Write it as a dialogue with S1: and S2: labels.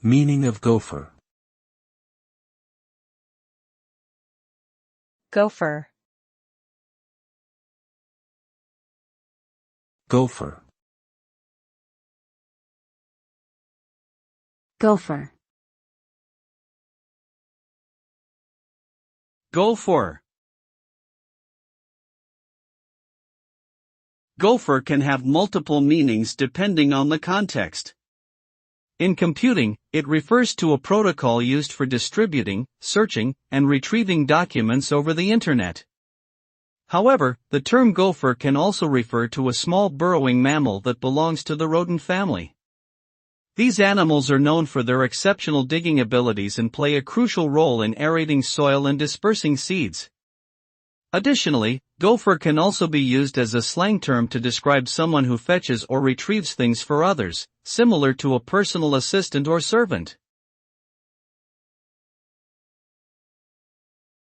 S1: Meaning of gopher.
S2: Gopher.
S1: Gopher.
S3: Gopher.
S4: Gopher. Gopher can have multiple meanings depending on the context. In computing, it refers to a protocol used for distributing, searching, and retrieving documents over the Internet. However, the term gopher can also refer to a small burrowing mammal that belongs to the rodent family. These animals are known for their exceptional digging abilities and play a crucial role in aerating soil and dispersing seeds. Additionally, gopher can also be used as a slang term to describe someone who fetches or retrieves things for others, similar to a personal assistant or servant.